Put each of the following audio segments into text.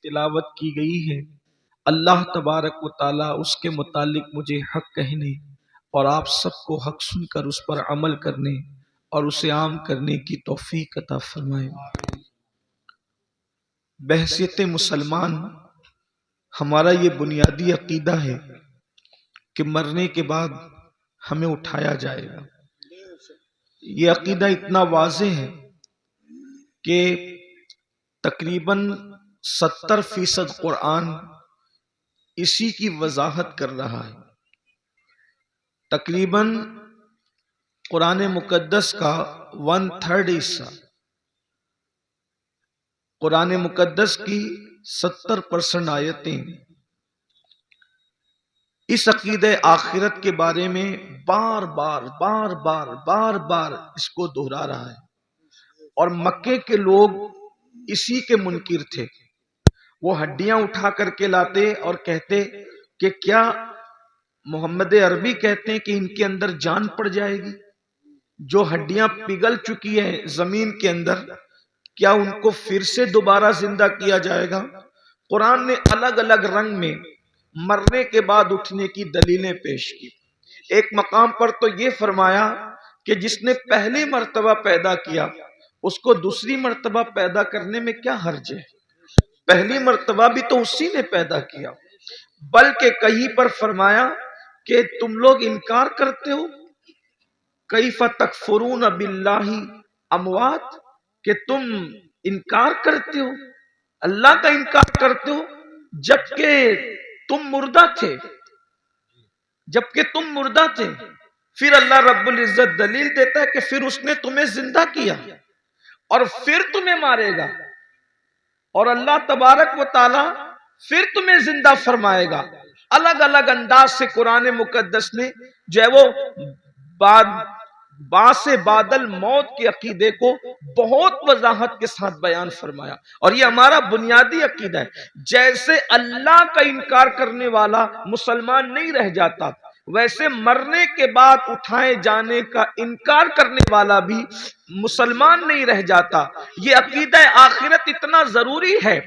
تلاوت کی گئی ہے، اللہ تبارک و تعالی اس کے متعلق مجھے حق کہنے اور آپ سب کو حق سن کر اس پر عمل کرنے اور اسے عام کرنے کی توفیق عطا فرمائے۔ بحیثیت مسلمان ہمارا یہ بنیادی عقیدہ ہے کہ مرنے کے بعد ہمیں اٹھایا جائے گا۔ یہ عقیدہ اتنا واضح ہے کہ تقریباً 70% قرآن اسی کی وضاحت کر رہا ہے۔ تقریباً قرآن مقدس کا 1/3 حصہ، قرآن مقدس کی 70% آیتیں اس عقیدہ آخرت کے بارے میں بار بار اس کو دہرا رہا ہے، اور مکے کے لوگ اسی کے منکر تھے۔ وہ ہڈیاں اٹھا کر کے لاتے اور کہتے کہ کیا محمد عربی کہتے ہیں کہ ان کے اندر جان پڑ جائے گی؟ جو ہڈیاں پگھل چکی ہیں زمین کے اندر، کیا ان کو پھر سے دوبارہ زندہ کیا جائے گا؟ قرآن نے الگ الگ رنگ میں مرنے کے بعد اٹھنے کی دلیلیں پیش کی۔ ایک مقام پر تو یہ فرمایا کہ جس نے پہلی مرتبہ پیدا کیا اس کو دوسری مرتبہ پیدا کرنے میں کیا حرج ہے؟ پہلی مرتبہ بھی تو اسی نے پیدا کیا۔ بلکہ کہیں پر فرمایا کہ تم لوگ انکار کرتے ہو، کیف تکفرون باللہ اموات، کہ تم انکار کرتے ہو، اللہ کا انکار کرتے ہو جبکہ تم مردہ تھے، پھر اللہ رب العزت دلیل دیتا ہے کہ پھر اس نے تمہیں زندہ کیا اور پھر تمہیں مارے گا، اور اللہ تبارک و تعالی پھر تمہیں زندہ فرمائے گا۔ الگ الگ انداز سے قرآن مقدس نے جو ہے وہ بعث بعد الموت کے عقیدے کو بہت وضاحت کے ساتھ بیان فرمایا، اور یہ ہمارا بنیادی عقیدہ ہے۔ جیسے اللہ کا انکار کرنے والا مسلمان نہیں رہ جاتا، ویسے مرنے کے بعد اٹھائے جانے کا انکار کرنے والا بھی مسلمان نہیں رہ جاتا۔ یہ عقیدہ آخرت اتنا ضروری ہے،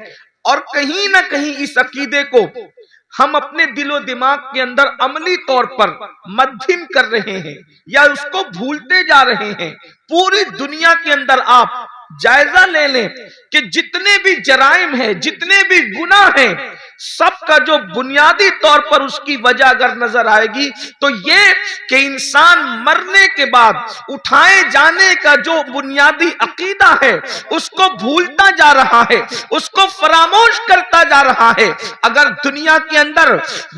اور کہیں نہ کہیں اس عقیدے کو ہم اپنے دل و دماغ کے اندر عملی طور پر مدھم کر رہے ہیں یا اس کو بھولتے جا رہے ہیں۔ پوری دنیا کے اندر آپ جائزہ لے لیں کہ جتنے بھی جرائم ہیں، جتنے بھی گناہ ہیں، سب کا جو بنیادی طور پر اس کی وجہ اگر نظر آئے گی تو یہ کہ انسان مرنے کے بعد اٹھائے جانے کا جو بنیادی عقیدہ ہے اس کو بھولتا جا رہا ہے، اس کو فراموش کرتا جا رہا ہے۔ اگر دنیا کے اندر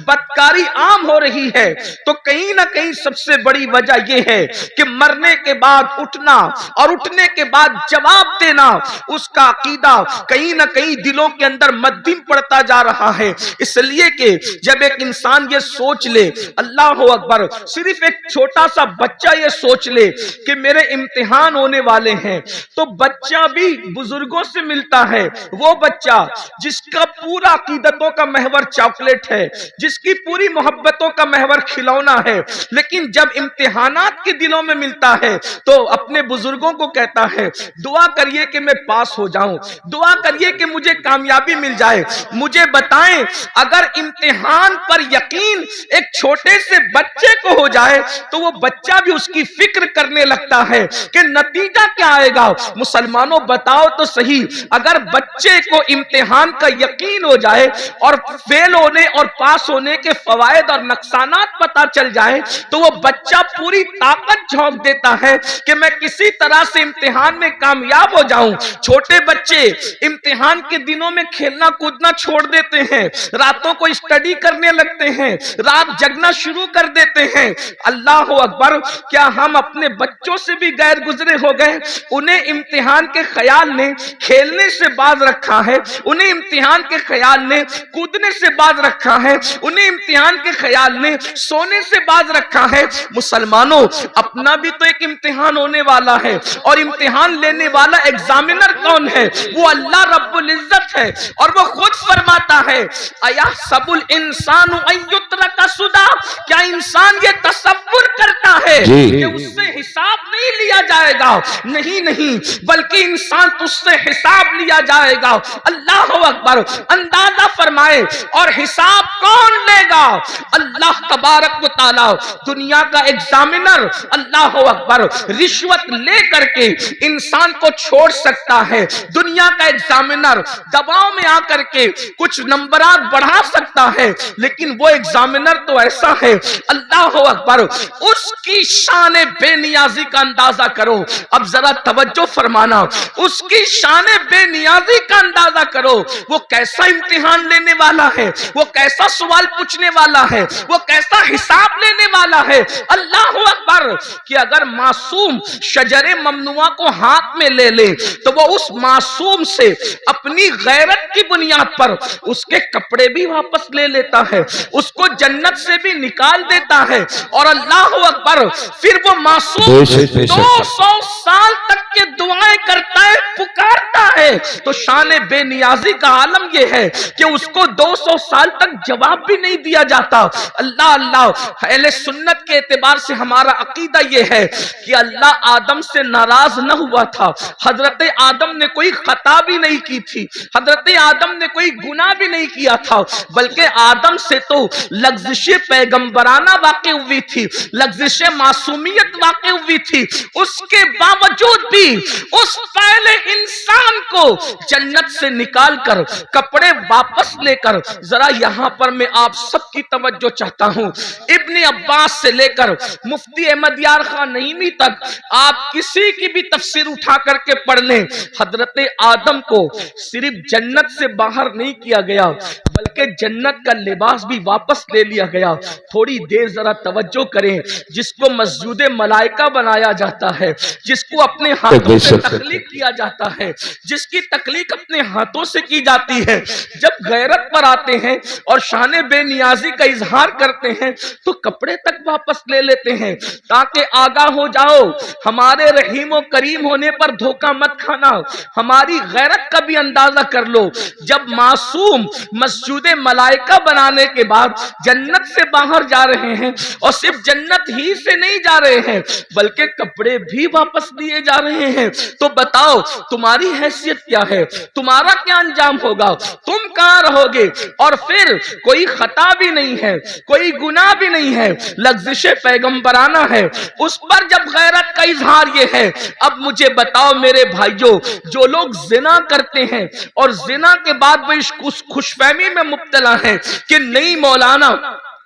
بدکاری عام ہو رہی ہے تو کہیں نہ کہیں سب سے بڑی وجہ یہ ہے کہ مرنے کے بعد اٹھنا اور اٹھنے کے بعد جواب دینا، اس کا عقیدہ کہیں نہ کہیں دلوں کے اندر مدھم پڑتا جا رہا ہے۔ اس لیے کہ جب ایک انسان یہ سوچ لے، اللہ اکبر، صرف ایک چھوٹا سا بچہ یہ سوچ لے کہ میرے امتحان ہونے والے ہیں، تو بچہ بھی بزرگوں سے ملتا ہے۔ وہ بچہ جس کا پورا عقیدتوں کا محور چاکلیٹ ہے، جس کی پوری محبتوں کا محور کھلونا ہے، لیکن جب امتحانات کے دنوں میں ملتا ہے تو اپنے بزرگوں کو کہتا ہے دعا کریے کہ میں پاس ہو جاؤں، دعا کریے کہ مجھے کامیابی مل جائے۔ مجھے بتائیں اگر امتحان پر یقین ایک چھوٹے سے بچے کو ہو جائے تو وہ بچہ بھی اس کی فکر کرنے لگتا ہے کہ نتیجہ کیا آئے گا۔ مسلمانوں بتاؤ تو صحیح، اگر بچے کو امتحان کا یقین ہو جائے اور فیل ہونے اور پاس ہونے کے فوائد اور نقصانات پتہ چل جائے تو وہ بچہ پوری طاقت جھونک دیتا ہے کہ میں کسی طرح سے امتحان میں کامیاب ہو جاؤں۔ چھوٹے بچے امتحان کے دنوں میں کھیلنا کودنا چھوڑ دیتے ہیں، راتوں کو اسٹڈی کرنے لگتے ہیں، رات جگنا شروع کر دیتے ہیں۔ اللہ اکبر، کیا ہم اپنے بچوں سے بھی غیر گزرے ہو گئے؟ انہیں امتحان کے خیال نے کھیلنے سے باز رکھا ہے، انہیں امتحان کے خیال نے کودنے سے باز رکھا ہے، انہیں امتحان کے خیال نے سونے سے باز رکھا ہے۔ مسلمانوں، اپنا بھی تو ایک امتحان ہونے والا ہے، اور امتحان لینے والا ایگزامینر کون ہے؟ وہ اللہ رب العزت ہے، اور وہ خود فرماتا ہے اَيَحْسَبُ الْإِنسَانُ أَن يُتْرَكَ سُدًى، کیا انسان یہ تصور کرتا ہے کہ اس سے حساب نہیں لیا جائے گا؟ نہیں، بلکہ انسان تجھ سے حساب لیا جائے گا۔ اللہ اکبر، اندازہ فرمائے اور حساب کون لے گا؟ اللہ تبارک و تعالی دنیا کا ایگزامینر اللہ اکبر رشوت لے کر کے انسان کو چھوڑ سکتا ہے، دنیا کا ایگزامینر دباؤ میں آ کر کے کچھ نمبرات بڑھا سکتا ہے، لیکن وہ ایگزامینر تو ایسا ہے اللہ اکبر اس کی شان بے نیازی کا اندازہ کرو۔ اب ذرا توجہ فرمانا، اس کی شان بے نیازی کا اندازہ کرو، وہ کیسا امتحان لینے والا ہے، وہ کیسا سوال پوچھنے والا ہے، وہ کیسا حساب لینے والا ہے۔ اللہ اکبر کہ اگر معصوم شجر ممنوعہ کو ہاتھ میں لے لے تو وہ اس معصوم سے اپنی غیرت کی بنیاد پر اس کے کپڑے بھی واپس لے لیتا ہے، اس کو جنت سے بھی نکال دیتا ہے، اور اللہ اکبر پھر وہ معصوم 200 سال تک کے دعائیں کرتا ہے، پکارتا ہے۔ تو شان بے نیازی کا عالم یہ ہے کہ اس کو 200 سال تک جواب بھی نہیں دیا جاتا۔ اللہ اللہ اہل سنت کے اعتبار سے ہمارا عقیدہ یہ ہے کہ اللہ آدم سے ناراض نہ ہوا تھا، حضرت آدم نے کوئی خطا بھی نہیں کی تھی، حضرت آدم نے کوئی گناہ بھی نہیں کیا تھا، بلکہ آدم سے تو لغزش پیغمبرانہ واقع ہوئی تھی، لغزش معصومیت واقع ہوئی تھی، اس کے باوجود بھی اس پہلے انسان کو جنت سے نکال کر کپڑے واپس لے کر، ذرا یہاں پر میں آپ سب کی توجہ چاہتا ہوں، ابن عباس سے لے کر مفتی احمد یار خان نعیمی تک آپ کسی کی بھی تفسیر اٹھا کر کے پڑھ لیں، حضرت آدم کو صرف جنت سے باہر نہیں کیا گیا بلکہ جنت کا لباس بھی واپس لے لیا گیا۔ تھوڑی دیر ذرا توجہ کریں، جس کو مسجود ملائکہ بنایا جاتا ہے، جس کو اپنے ہاتھوں سے تخلیق کیا جاتا ہے، جس کی تخلیق اپنے ہاتھوں سے کی جاتی ہے، جب غیرت پر آتے ہیں اور شان بے نیازی کا اظہار کرتے ہیں تو کپڑے تک واپس لے لیتے ہیں تاکہ آگاہ ہو جاؤ، ہمارے رحیم و کریم ہونے پر دھوکہ مت کھانا، ہماری غیرت کا بھی اندازہ کر لو۔ جب معصوم مسجود ملائکہ بنانے کے بعد جنت سے باہر جا رہے ہیں، اور صرف جنت ہی سے نہیں جا رہے ہیں بلکہ کپڑے بھی واپس لیے جا رہے ہیں، تو بتاؤ تمہاری حیثیت کیا ہے، تمہارا کیا انجام ہوگا، تم کہاں رہو گے؟ اور پھر کوئی خطا بھی نہیں ہے، کوئی گناہ بھی نہیں ہے، لغزش پیغمبرانہ ہے، اس پر جب غیرت کا اظہار یہ ہے۔ اب مجھے بتاؤ میرے بھائیوں، جو لوگ زنا کرتے ہیں اور زنا کے بعد وہ اس خوش فہمی میں مبتلا ہے کہ نہیں مولانا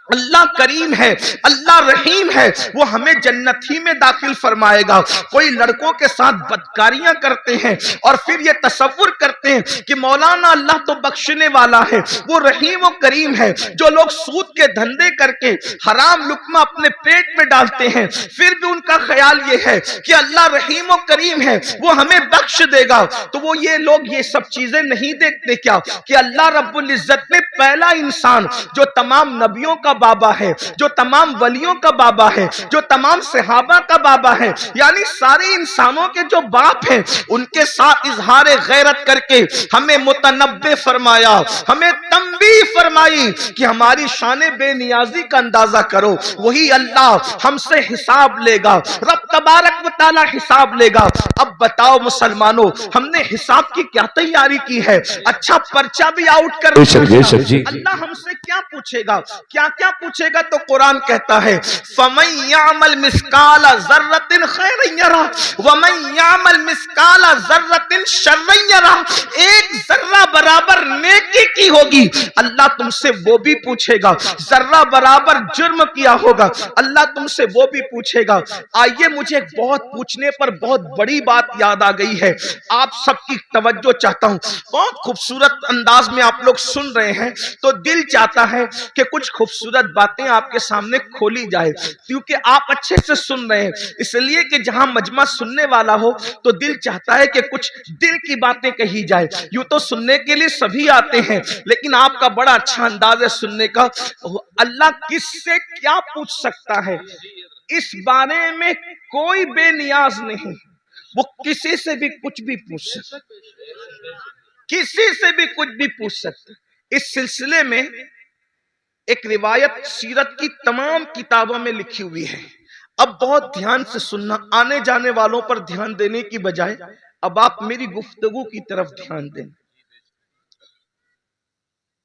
اللہ کریم ہے، اللہ رحیم ہے، وہ ہمیں جنت ہی میں داخل فرمائے گا، کوئی لڑکوں کے ساتھ بدکاریاں کرتے ہیں اور پھر یہ تصور کرتے ہیں کہ مولانا اللہ تو بخشنے والا ہے، وہ رحیم و کریم ہے۔ جو لوگ سود کے دھندے کر کے حرام لقمہ اپنے پیٹ میں ڈالتے ہیں، پھر بھی ان کا خیال یہ ہے کہ اللہ رحیم و کریم ہے، وہ ہمیں بخش دے گا، تو وہ یہ لوگ یہ سب چیزیں نہیں دیکھتے کیا کہ اللہ رب العزت نے پہلا انسان جو تمام نبیوں کا بابا ہے، جو تمام ولیوں کا بابا ہے، جو تمام صحابہ کا بابا ہے، یعنی سارے انسانوں کے جو باپ ہیں، ان کے ساتھ اظہار غیرت کر کے ہمیں متنبہ فرمایا، ہمیں تنبیہ فرمائی کہ ہماری شان بے نیازی کا اندازہ کرو، وہی اللہ ہم سے حساب لے گا، رب تبارک و تعالی حساب لے گا۔ اب بتاؤ مسلمانوں، ہم نے حساب کی کیا تیاری کی ہے؟ اچھا پرچہ بھی آؤٹ کر دیا، اللہ ہم سے کیا پوچھے گا، کیا کیا پوچھے گا؟ تو قرآن کہتا ہے فَمَن يَعْمَلْ مِثْقَالَ ذَرَّةٍ خَيْرًا يَرَهُ وَمَن يَعْمَلْ مِثْقَالَ ذَرَّةٍ شَرًّا يَرَهُ، ایک ذرہ برابر نیکی کی ہوگی اللہ تم سے وہ بھی پوچھے گا، ذرہ برابر جرم کیا ہوگا اللہ تم سے وہ بھی پوچھے گا۔ آئیے مجھے بہت پوچھنے پر بہت بڑی بات یاد آ گئی ہے، آپ سب کی توجہ چاہتا ہوں، بہت خوبصورت انداز میں آپ لوگ سن رہے ہیں تو دل چاہتا ہے کہ کچھ خوبصورت باتیں آپ کے سامنے کھولی جائے، کیونکہ آپ اچھے سے سن رہے ہیں، اس لیے کہ جہاں مجمع سننے والا ہو تو دل چاہتا ہے کہ کچھ دل کی باتیں کہی جائے۔ یوں تو سننے کے لیے سبھی آتے ہیں لیکن آپ کا بڑا اچھا انداز ہے سننے کا۔ اللہ کس سے کیا پوچھ سکتا ہے، اس بارے میں کوئی بے نیاز نہیں، وہ کسی سے بھی کچھ بھی پوچھ سکتا، کسی سے بھی کچھ بھی پوچھ سکتا۔ اس سلسلے میں ایک روایت سیرت کی تمام کتابوں میں لکھی ہوئی ہے، اب بہت دھیان سے سننا، آنے جانے والوں پر دھیان دینے کی بجائے اب آپ میری گفتگو کی طرف دھیان دیں۔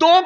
2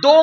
2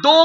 2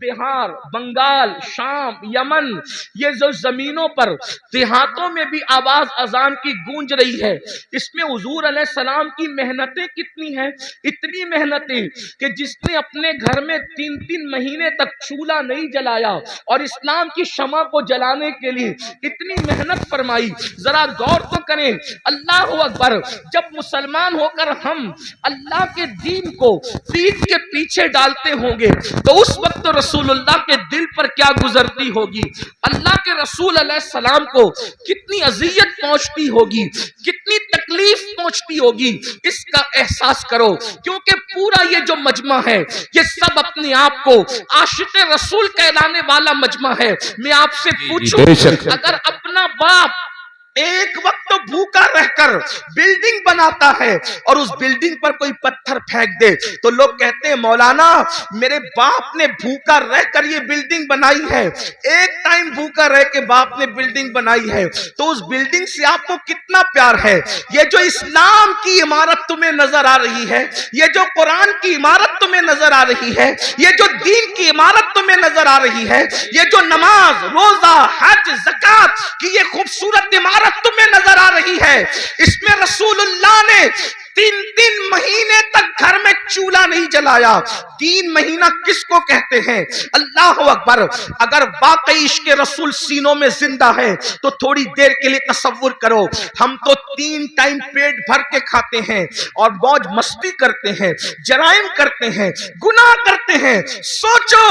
بہار، بنگال، شام، یمن، یہ جو زمینوں پر دیہاتوں میں بھی آواز اذان کی گونج رہی ہے، اس میں حضور علیہ السلام کی محنتیں کتنی ہیں؟ اتنی محنتیں کہ جس نے اپنے گھر میں 3 مہینے تک چولہا نہیں جلایا اور اسلام کی شمع کو جلانے کے لیے اتنی محنت فرمائی، ذرا غور تو کریں۔ اللہ اکبر، جب مسلمان ہو کر ہم اللہ کے دین کو پیٹھ کے پیچھے ڈالتے ہوں گے تو اس وقت رسول اللہ کے دل پر کیا گزرتی ہوگی، اللہ کے رسول علیہ السلام کو کتنی اذیت پہنچتی ہوگی، کتنی تکلیف پہنچتی ہوگی، اس کا احساس کرو۔ کیونکہ پورا یہ جو مجمع ہے یہ سب اپنے آپ کو عاشق رسول کہلانے والا مجمع ہے۔ میں آپ سے پوچھوں، اگر اپنا باپ ایک وقت تو بھوکا رہ کر بلڈنگ بناتا ہے اور اس بلڈنگ پر کوئی پتھر پھینک دے تو لوگ کہتے ہیں مولانا میرے باپ نے بھوکا رہ کر یہ بلڈنگ بنائی ہے، ایک ٹائم بھوکا رہ کے باپ نے بلڈنگ بنائی ہے، تو اس بلڈنگ سے آپ کو کتنا پیار ہے۔ یہ جو اسلام کی عمارت تمہیں نظر آ رہی ہے، یہ جو قرآن کی عمارت تمہیں نظر آ رہی ہے، یہ جو دین کی عمارت تمہیں نظر آ رہی ہے، یہ جو نماز، روزہ، حج، زکات کی یہ خوبصورت عمارت تمہیں نظر آ رہی ہے، اس میں رسول اللہ نے 3 مہینے تک گھر میں چولہا نہیں جلایا۔ 3 مہینہ کس کو کہتے ہیں؟ اللہ اکبر، اگر واقعی عشق رسول سینوں میں زندہ ہے تو تھوڑی دیر کے لیے تصور کرو، ہم تو 3 ٹائم پیٹ بھر کے کھاتے ہیں اور موج مستی کرتے ہیں، جرائم کرتے ہیں، گناہ کرتے ہیں۔ سوچو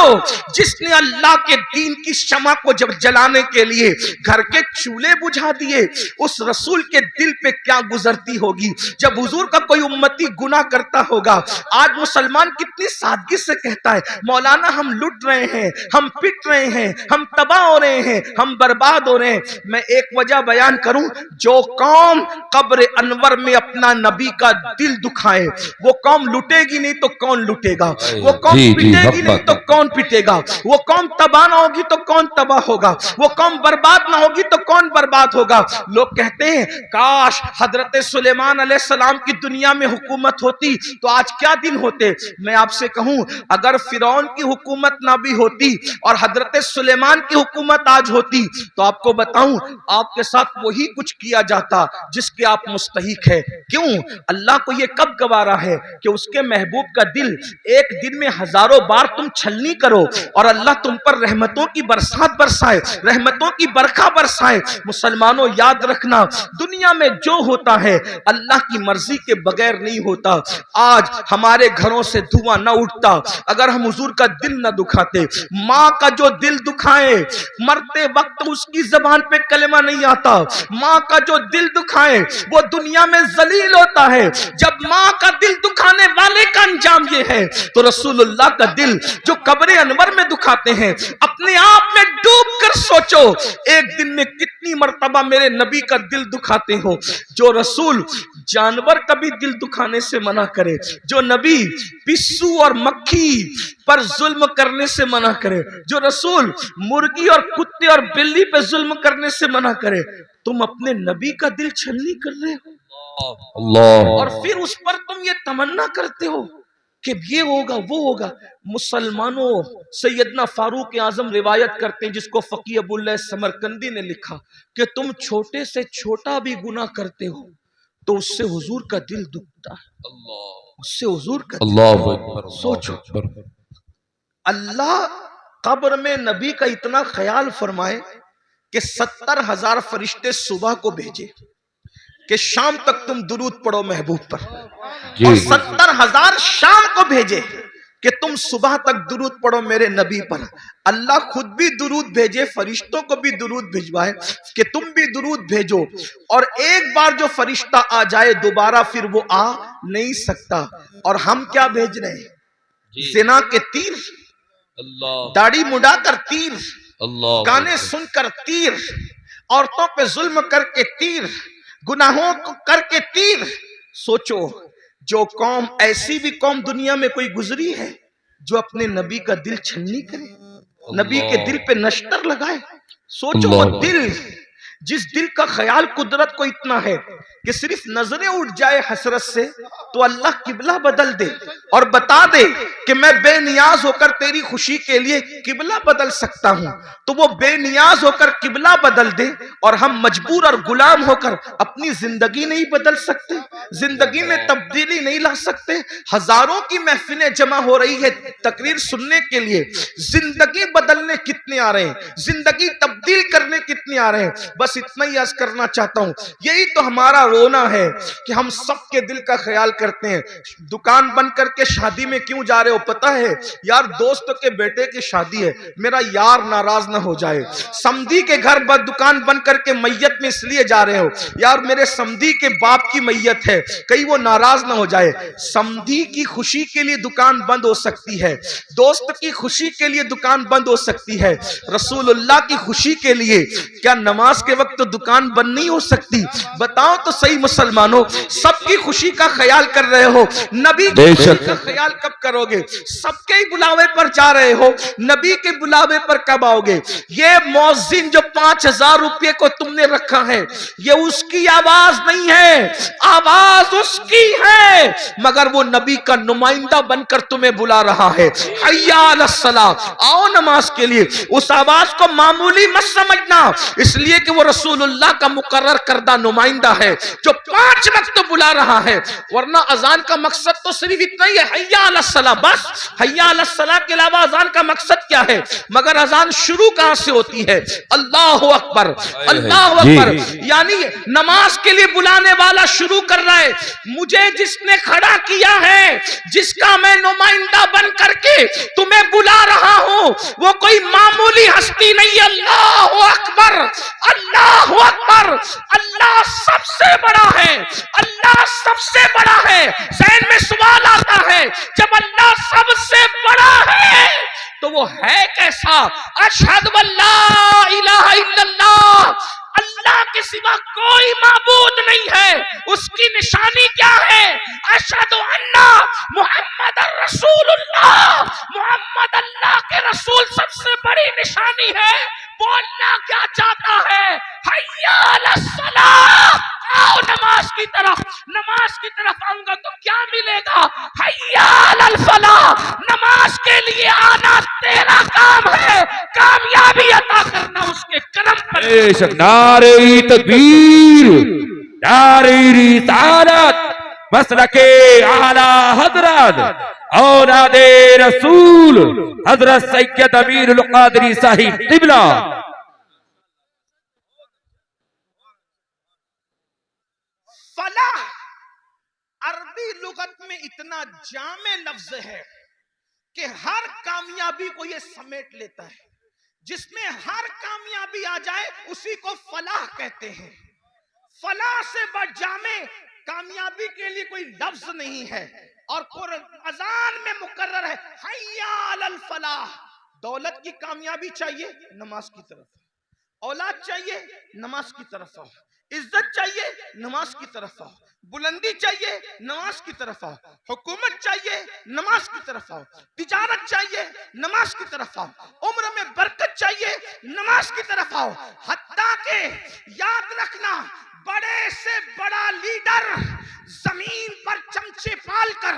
جس نے اللہ کے دین کی شمع کو جب جلانے کے لیے گھر کے چولہے بجھا دیے، اس رسول کے دل پہ کیا گزرتی ہوگی جب حضور کا کوئی امتی گناہ کرتا ہوگا۔ آج مسلمان کتنی سادگی سے کہتا ہے مولانا ہم لٹ رہے ہیں، ہم پٹ رہے ہیں، ہم تباہ ہو رہے ہیں، ہم برباد ہو رہے ہیں۔ میں ایک وجہ بیان کروں، جو قوم قبر انور میں اپنا نبی کا دل دکھائے وہ قوم لٹے گی نہیں تو کون لٹے گا، وہ قوم پٹے گی نہیں تو کون پٹے گا، وہ قوم تباہ نہ ہوگی تو کون تباہ ہوگا، وہ قوم برباد نہ ہوگی تو کون برباد ہوگا۔ لوگ کہتے ہیں کاش حضرت سلیمان علیہ السلام کی دنیا میں حکومت ہوتی تو آج کیا دن ہوتے۔ میں آپ سے کہوں اگر فرعون کی حکومت نہ بھی ہوتی اور حضرت سلیمان کی حکومت آج ہوتی تو آپ کو بتاؤں آپ کے ساتھ وہی کچھ کیا جاتا جس کے آپ مستحق ہے۔ کیوں؟ اللہ کو یہ کب گوارا ہے کہ اس کے محبوب کا دل ایک دن میں ہزاروں بار تم چھلنی کرو اور اللہ تم پر رحمتوں کی برسات برسائے، رحمتوں کی برکھا برسائے۔ مسلمانوں یاد رکھنا دنیا میں جو ہوتا ہے اللہ کی مرضی کے بغیر نہیں ہوتا۔ آج ہمارے گھروں سے دھواں نہ اٹھتا اگر ہم حضور کا دل نہ دکھاتے۔ ماں کا جو دل دکھائے مرتے وقت اس کی زبان پہ کلمہ نہیں آتا، ماں کا جو دل دکھائے وہ دنیا میں ذلیل ہوتا ہے۔ جب ماں کا دل دکھانے والے کا انجام یہ ہے تو رسول اللہ کا دل جو قبر انور میں دکھاتے ہیں، اپنے آپ میں ڈوب کر سوچو ایک دن میں کتنی مرتبہ میرے نبی کا دل دکھاتے ہو۔ جو رسول جانور کا بھی دل دکھانے سے منع کرے، جو نبی پسو اور مکھی پر ظلم کرنے سے منع کرے، جو رسول مرغی اور کتے اور بلی پہ ظلم کرنے سے منع کرے، تم اپنے نبی کا دل چھلنی کر رہے ہو اللہ، اور پھر اس پر تم یہ تمنا کرتے ہو کہ یہ ہوگا وہ ہوگا۔ مسلمانوں سیدنا فاروق اعظم روایت کرتے ہیں جس کو فقیہ ابو اللہ سمرقندی نے لکھا کہ تم چھوٹے سے چھوٹا بھی گناہ کرتے ہو تو اس سے حضور کا دل دکھتا ہے، اس سے حضور کا دل۔ سوچو اللہ قبر میں نبی کا اتنا خیال فرمائے کہ 70,000 فرشتے صبح کو بھیجے کہ شام تک تم درود پڑھو محبوب پر، اور 70,000 شام کو بھیجے کہ تم صبح تک درود پڑھو میرے نبی پر۔ اللہ خود بھی درود بھیجے، فرشتوں کو بھی درود بھیجوائے کہ تم بھی درود بھیجو، اور ایک بار جو فرشتہ آ جائے دوبارہ پھر وہ آ نہیں سکتا۔ اور ہم کیا بھیج رہے ہیں؟ زنا کے تیر، داڑھی مڈا کر تیر، گانے سن کر تیر، عورتوں پہ ظلم کر کے تیر، گناہوں کو کر کے تیر۔ سوچو جو قوم، ایسی بھی قوم دنیا میں کوئی گزری ہے جو اپنے نبی کا دل چھلنی کرے، نبی کے دل پہ نشتر لگائے؟ سوچو وہ دل جس دل کا خیال قدرت کو اتنا ہے کہ صرف نظریں اٹھ جائے حسرت سے تو اللہ قبلہ بدل دے اور بتا دے کہ میں بے نیاز ہو کر تیری خوشی کے لیے قبلہ بدل سکتا ہوں، تو وہ بے نیاز ہو کر قبلہ بدل دے اور ہم مجبور اور غلام ہو کر اپنی زندگی نہیں بدل سکتے، زندگی میں تبدیلی نہیں لا سکتے؟ ہزاروں کی محفلیں جمع ہو رہی ہے تقریر سننے کے لیے، زندگی بدلنے کتنے آ رہے ہیں، زندگی تبدیل کرنے کتنے آ رہے ہیں؟ بس اتنا ہی عرض کرنا چاہتا ہوں، یہی تو ہمارا رونا ہے کہ ہم سب کے دل کا خیال کرتے ہیں۔ دکان بند کر کے شادی میں کیوں جا رہے ہو پتہ ہے؟ یار دوست کے بیٹے کی شادی ہے، میرا یار ناراض نہ ہو جائے۔ سمدھی کے گھر دکان بند کر کے میت میں اس لیے جا رہے ہو یار میرے سمدھی کے باپ کی میت ہے، کہیں وہ ناراض نہ ہو جائے۔ سمدھی کی خوشی کے لیے دکان بند ہو سکتی ہے، دوست کی خوشی کے لیے دکان بند ہو سکتی ہے، رسول اللہ کی خوشی کے لیے کیا نماز کے وقت دکان بند نہیں ہو سکتی؟ بتاؤ تو صحیح مسلمانوں، سب کی خوشی کا خیال کر رہے ہو، نبی کی خوشی کا خیال کب کرو گے؟ سب کے بلاوے پر جا رہے ہو، نبی کے بلاوے پر کب آؤ گے؟ یہ مؤذن جو 5000 روپے کو تم نے رکھا ہے، یہ اس کی آواز نہیں ہے، آواز اس کی ہے، مگر وہ نبی کا نمائندہ بن کر تمہیں بلا رہا ہے۔ حی علی الصلاۃ، آؤ نماز کے لیے۔ اس آواز کو معمولی مت سمجھنا، اس لیے کہ وہ رسول اللہ کا مقرر کردہ نمائندہ ہے جو 5 وقت بلا رہا ہے، ورنہ اذان کا مقصد تو صرف اتنا ہی ہے، حی علی الصلاۃ، بس حی علی الصلاۃ کے علاوہ اذان کا مقصد کیا ہے؟ مگر اذان شروع کہاں سے ہوتی ہے؟ اللہ اکبر، اللہ اکبر، یعنی نماز کے لیے بلانے والا شروع کر رہا ہے، مجھے جس نے کھڑا کیا ہے، جس کا میں نمائندہ بن کر کے تمہیں بلا رہا ہوں، وہ کوئی معمولی ہستی نہیں ہے۔ اللہ اکبر، اللہ اکبر، اللہ سب سے بڑا ہے، اللہ سب سے بڑا ہے۔ ذہن میں سوال آتا ہے، جب اللہ سب سے بڑا ہے تو وہ ہے کیسا؟ اشہد ان لا الہ الا اللہ، اللہ کے سوا کوئی معبود نہیں ہے، اس کی نشانی کیا ہے؟ اشہد ان محمد رسول اللہ، محمد اللہ کے رسول سب سے بڑی نشانی ہے۔ وہ اللہ کیا چاہتا ہے؟ حی علی الصلاۃ، آؤ نماز کی طرف، نماز کی طرف آؤں گا تو کیا ملے گا؟ حی علی الفلاح، نماز کے لیے آنا تیرا کام ہے، کامیابی عطا کرنا اس کے کرم پر۔ بے شک، نعرہ تکبیر، نعرہ رسالت، مسلک اعلی حضرت اولاد رسول حضرت سید امیر القادری صاحب قبلہ۔ فلاح عربی لغت میں اتنا جامع لفظ ہے کہ ہر کامیابی کو یہ سمیٹ لیتا ہے، جس میں ہر کامیابی آ جائے اسی کو فلاح کہتے ہیں۔ فلاح سے بڑھ جامع کامیابی کے لیے کوئی لفظ نہیں ہے، اور اذان میں مقرر ہے حی علی الفلاح۔ دولت کی کامیابی چاہیے، نماز کی طرف آؤ، اولاد چاہیے، نماز کی طرف آؤ، عزت چاہیے، نماز کی طرف آؤ، بلندی چاہیے، نماز کی طرف آؤ، حکومت چاہیے، نماز کی طرف آؤ، تجارت چاہیے، نماز کی طرف آؤ، عمر میں برکت چاہیے، نماز کی طرف آؤ۔ حتیٰ کہ یاد رکھنا، بڑے سے بڑا لیڈر زمین پر چمچے پال کر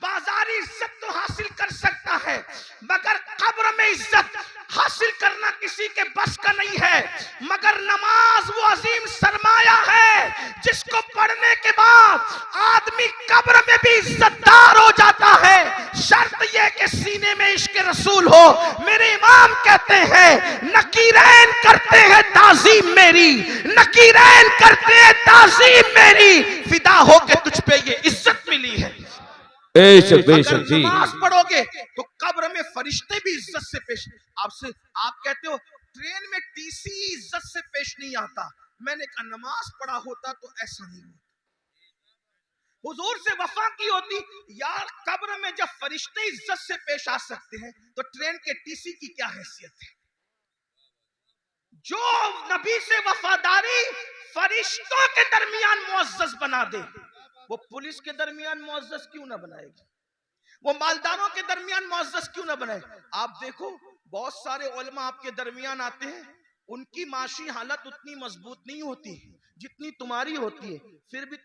بازاری عزت تو حاصل کر سکتا ہے، مگر قبر میں عزت حاصل کرنا کسی کے بس کا نہیں ہے۔ مگر نماز وہ عظیم سرمایہ ہے جس کو پڑھنے کے بعد آدمی قبر میں بھی عزت دار ہو جاتا ہے، شرط یہ کہ سینے میں عشق رسول ہو۔ میرے امام کہتے ہیں نکیرین کرتے ہیں تعظیم میری، نکیرین کرتے ہیں تعظیم میری، فدا ہو کے تجھ پہ یہ عزت ملی ہے۔ بے شک، بے شک جی۔ نماز پڑھو گے تو قبر میں فرشتے بھی عزت سے پیش، آپ کہتے ہو ٹرین میں ٹی سی عزت سے پیش نہیں آتا، میں نے کہا نماز پڑھا ہوتا تو ایسا نہیں ہوتا، حضور سے وفا کی ہوتی۔ یار قبر میں جب فرشتے عزت سے پیش آ سکتے ہیں تو ٹرین کے ٹی سی کی کیا حیثیت ہے؟ جو نبی سے وفاداری فرشتوں کے درمیان معزز بنا دے، وہ پولیس کے درمیان معزز کیوں نہ بنائے گی؟ وہ مالداروں کے درمیان معزز کیوں نہ بنائے؟ آپ دیکھو بہت سارے علماء آپ کے درمیان آتے ہیں، ان کی معاشی حالت اتنی مضبوط نہیں ہوتی جتنی تمہاری ہوتی ہے، پھر بھی